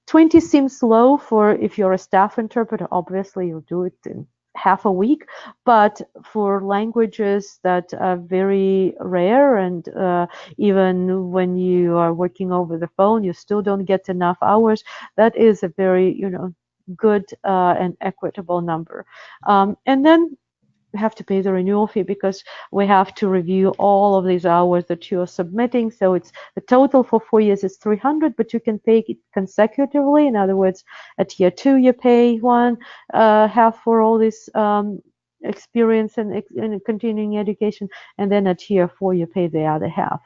20 seems low for if you're a staff interpreter. Obviously, you'll do it in half a week, but for languages that are very rare, and even when you are working over the phone, you still don't get enough hours. That is a very, good and equitable number. And then we have to pay the renewal fee because we have to review all of these hours that you are submitting. So it's the total for 4 years is 300, but you can pay it consecutively. In other words, at year 2 you pay one half for all this experience and continuing education, and then at year 4 you pay the other half.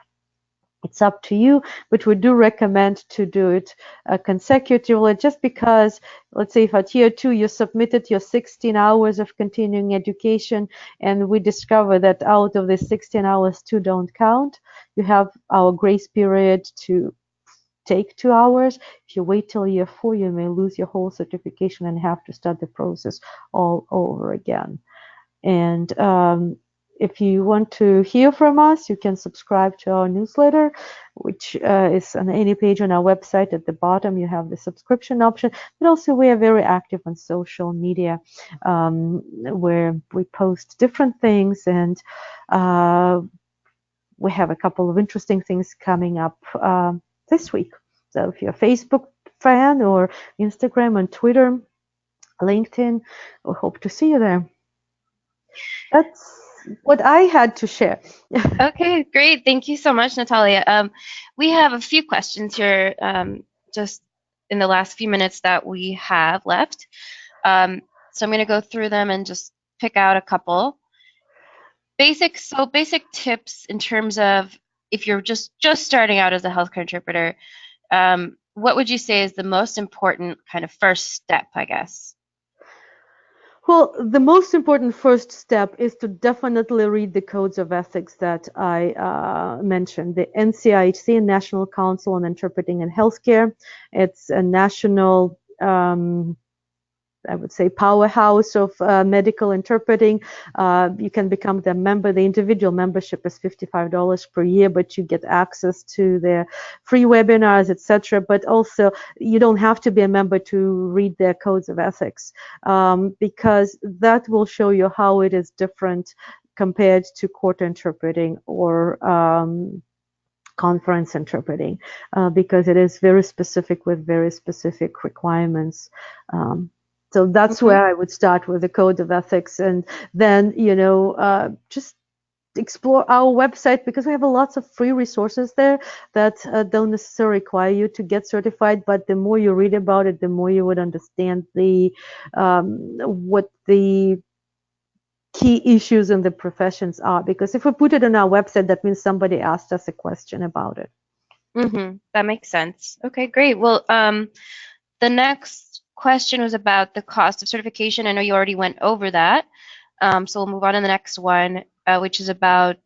It's up to you, but we do recommend to do it consecutively, just because, let's say if at year 2 you submitted your 16 hours of continuing education and we discover that out of the 16 hours 2 don't count, you have our grace period to take 2 hours. If you wait till year 4, you may lose your whole certification and have to start the process all over again. And if you want to hear from us, you can subscribe to our newsletter, which is on any page on our website. At the bottom, you have the subscription option. But also, we are very active on social media, where we post different things, and we have a couple of interesting things coming up this week. So if you're a Facebook fan, or Instagram and Twitter, LinkedIn, we hope to see you there. That's what I had to share. Okay, great. Thank you so much, Natalya. We have a few questions here, just in the last few minutes that we have left. So I'm going to go through them and just pick out a couple. Basic tips in terms of if you're just starting out as a healthcare interpreter, what would you say is the most important kind of first step, I guess? Well, the most important first step is to definitely read the codes of ethics that I mentioned. The NCIHC, National Council on Interpreting in Healthcare. It's a national, I would say, powerhouse of medical interpreting. You can become the member. The individual membership is $55 per year, but you get access to their free webinars, etc. But also, you don't have to be a member to read their codes of ethics, because that will show you how it is different compared to court interpreting or conference interpreting, because it is very specific with very specific requirements. So that's where I would start, with the code of ethics, and then just explore our website, because we have lots of free resources there that don't necessarily require you to get certified. But the more you read about it, the more you would understand what the key issues in the professions are. Because if we put it on our website, that means somebody asked us a question about it. That makes sense. Okay, great. Well, the next question was about the cost of certification. I know you already went over that, so we'll move on to the next one, which is about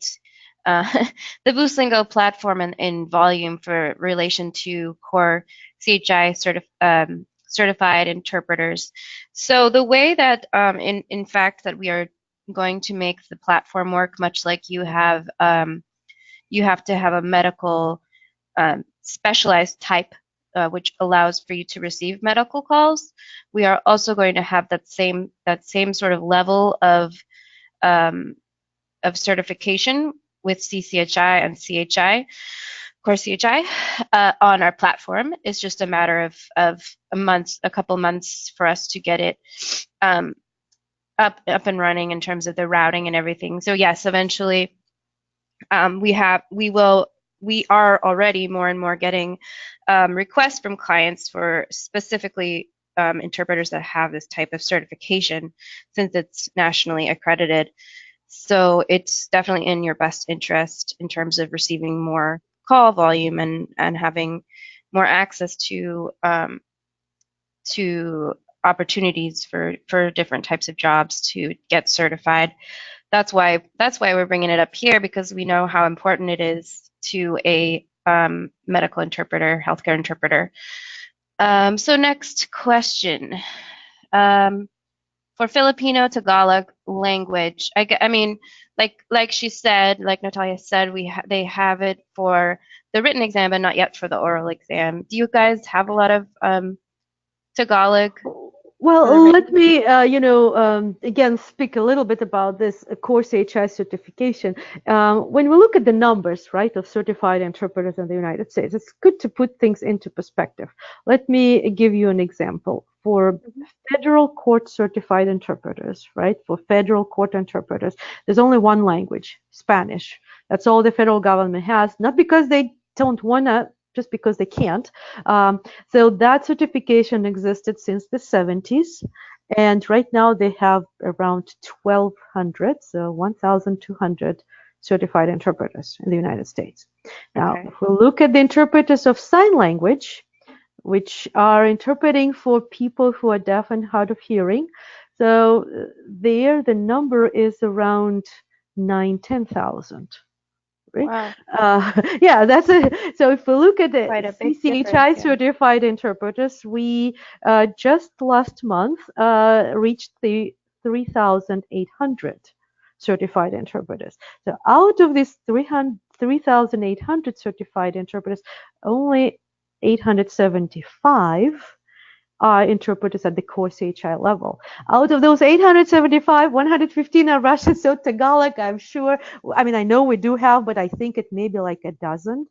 the Boostlingo platform in volume for relation to core CHI certified interpreters. So the way that, in fact, that we are going to make the platform work, much like you have to have a medical specialized type which allows for you to receive medical calls. We are also going to have that same sort of level um, of certification with CCHI and CHI, core CHI, on our platform. It's just a matter of a couple months for us to get it up and running in terms of the routing and everything. So yes, eventually we are already more and more getting requests from clients for specifically interpreters that have this type of certification, since it's nationally accredited. So it's definitely in your best interest in terms of receiving more call volume and having more access to opportunities for different types of jobs to get certified. That's why we're bringing it up here, because we know how important it is to a medical interpreter, healthcare interpreter. So next question. For Filipino Tagalog language, I mean, like she said, like Natalya said, they have it for the written exam, but not yet for the oral exam. Do you guys have a lot of Tagalog for the Well, written? let me, again, speak a little bit about this core CHI certification. When we look at the numbers, right, of certified interpreters in the United States, it's good to put things into perspective. Let me give you an example. For federal court certified interpreters, right, for federal court interpreters, there's only one language, Spanish. That's all the federal government has, not because they don't want to, just because they can't. So that certification existed since the 70s, and right now they have around 1,200, so 1,200 certified interpreters in the United States. Now, Okay. if we look at the interpreters of sign language, which are interpreting for people who are deaf and hard of hearing, so there the number is around 10,000. Right? Wow. Yeah, that's it. So if we look at the Quite a big difference, CCHI yeah. certified interpreters, we just last month reached the 3,800 certified interpreters. So out of these 3,800 certified interpreters, only 875 are interpreters at the core CHI level. Out of those 875, 115 are Russian, so Tagalog, I'm sure, I mean, I know we do have, but I think it may be like a dozen.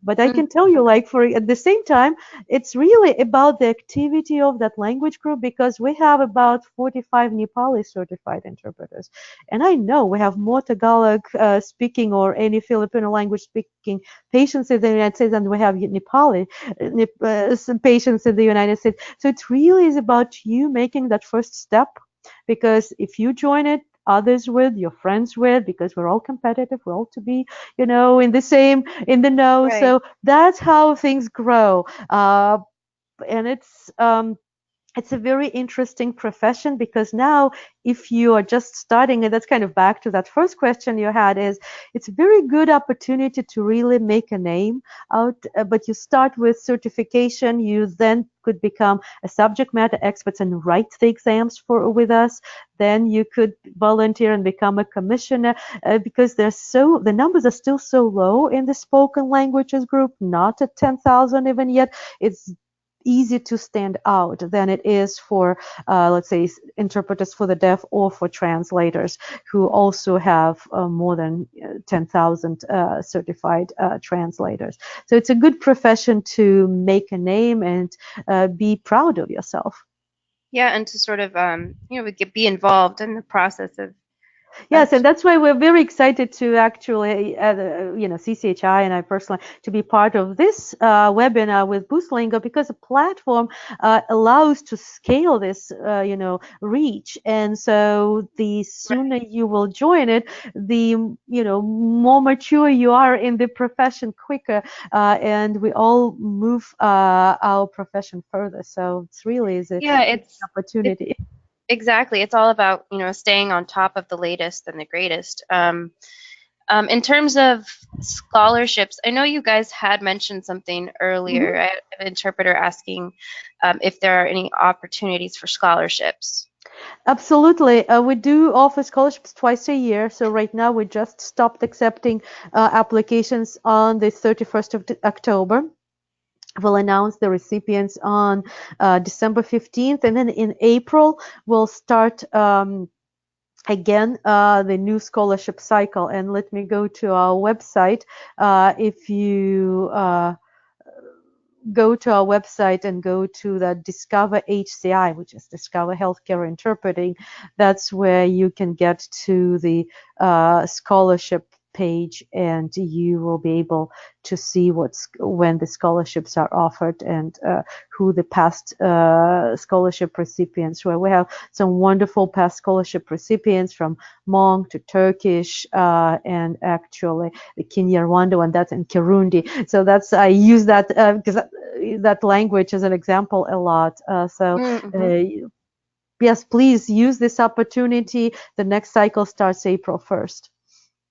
But I can tell you, Okay. like, for at the same time, it's really about the activity of that language group, because we have about 45 Nepali certified interpreters. And I know we have more Tagalog speaking or any Filipino language speaking patients in the United States than we have Nepali patients in the United States. So it really is about you making that first step, because if you join it, others will, your friends will, because we're all competitive, we're all to be, in the know. Right. So that's how things grow. And it's a very interesting profession, because now if you are just starting, and that's kind of back to that first question you had, is it's a very good opportunity to really make a name out, but you start with certification, you then could become a subject matter expert and write the exams with us. Then you could volunteer and become a commissioner, because the numbers are still so low in the spoken languages group, not at 10,000 even yet. It's easy to stand out than it is for, let's say, interpreters for the deaf or for translators who also have more than 10,000 certified translators. So it's a good profession to make a name and be proud of yourself. Yeah, and to sort of be involved in the process of Yes, and that's why we're very excited to actually, CCHI and I personally, to be part of this webinar with Boostlingo, because a platform allows to scale this, reach. And so the sooner you will join it, the, more mature you are in the profession quicker, and we all move our profession further. So it's really is a yeah, it's opportunity. exactly. It's all about, staying on top of the latest and the greatest. In terms of scholarships, I know you guys had mentioned something earlier. Mhm. I had an interpreter asking if there are any opportunities for scholarships. Absolutely. We do offer scholarships twice a year. So right now we just stopped accepting applications on the 31st of October. We'll announce the recipients on December 15th, and then in April we'll start again the new scholarship cycle. And let me go to our website. If you go to our website and go to the Discover HCI, which is Discover Healthcare Interpreting, that's where you can get to the scholarship page, and you will be able to see when the scholarships are offered and who the past scholarship recipients were. We have some wonderful past scholarship recipients from Hmong to Turkish and actually the Kinyarwanda and that's in Kirundi. So that's I use that because that language as an example a lot. Yes, please use this opportunity. The next cycle starts April 1st.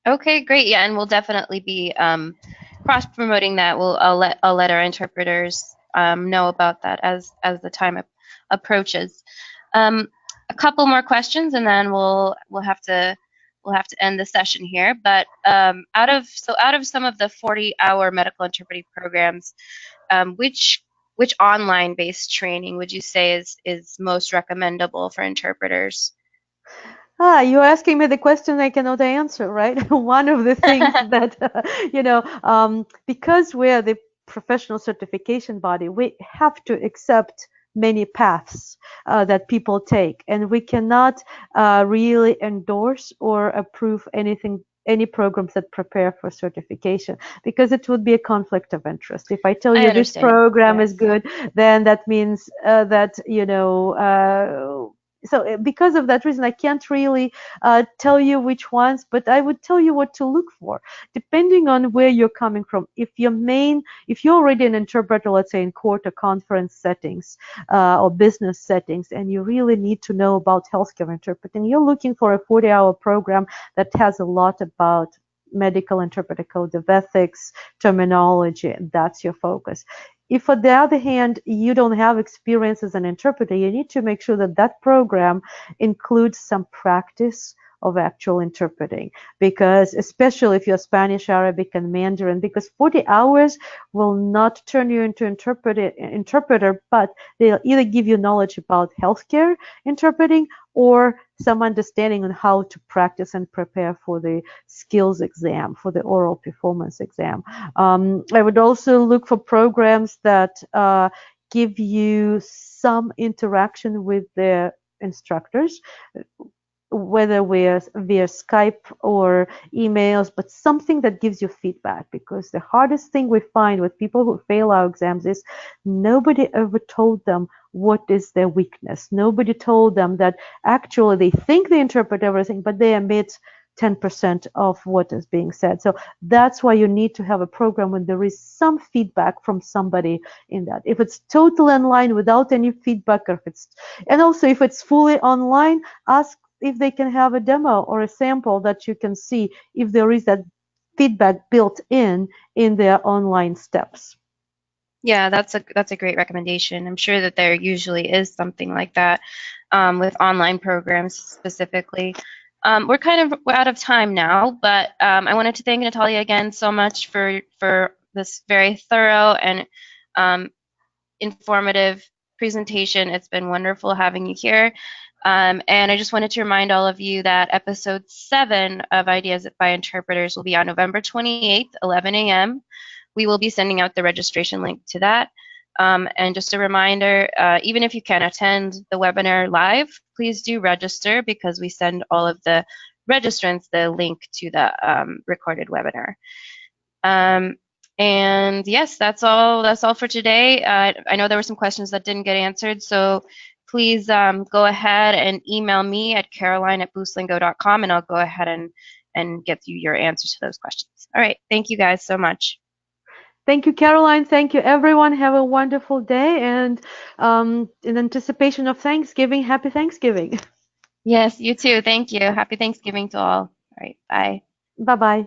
Okay, great. Yeah, and we'll definitely be cross promoting that. I'll let our interpreters know about that as the time approaches. A couple more questions, and then we'll have to end the session here. But out of some of the 40-hour medical interpreting programs, which online based training would you say is most recommendable for interpreters? You're asking me the question I cannot answer, right? One of the things that, because we're the professional certification body, we have to accept many paths that people take, and we cannot really endorse or approve any programs that prepare for certification, because it would be a conflict of interest. If I tell you this program is good, then that means that, so because of that reason, I can't really tell you which ones, but I would tell you what to look for, depending on where you're coming from. If you're already an interpreter, let's say in court or conference settings or business settings, and you really need to know about healthcare interpreting, you're looking for a 40-hour program that has a lot about medical interpreter code of ethics, terminology, and that's your focus. If, on the other hand, you don't have experience as an interpreter, you need to make sure that that program includes some practice of actual interpreting, because especially if you're Spanish, Arabic, and Mandarin, because 40 hours will not turn you into interpreter, but they'll either give you knowledge about healthcare interpreting or some understanding on how to practice and prepare for the skills exam, for the oral performance exam. I would also look for programs that give you some interaction with the instructors, whether via Skype or emails, but something that gives you feedback, because the hardest thing we find with people who fail our exams is nobody ever told them what is their weakness. Nobody told them that actually they think they interpret everything, but they omit 10% of what is being said. So that's why you need to have a program when there is some feedback from somebody in that. If it's totally online without any feedback, and also if it's fully online, ask if they can have a demo or a sample that you can see if there is that feedback built in their online steps. Yeah, that's a great recommendation. I'm sure that there usually is something like that with online programs specifically. We're out of time now, but I wanted to thank Natalya again so much for this very thorough and informative presentation. It's been wonderful having you here. And I just wanted to remind all of you that episode 7 of Ideas by Interpreters will be on November 28th, 11 a.m. We will be sending out the registration link to that. And just a reminder, even if you can't attend the webinar live, please do register, because we send all of the registrants the link to the recorded webinar. And yes, that's all for today. I know there were some questions that didn't get answered, so please go ahead and email me at caroline@boostlingo.com, and I'll go ahead and get you your answers to those questions. All right, thank you guys so much. Thank you, Caroline. Thank you, everyone. Have a wonderful day, and in anticipation of Thanksgiving, happy Thanksgiving. Yes, you too. Thank you. Happy Thanksgiving to all. All right, bye. Bye-bye.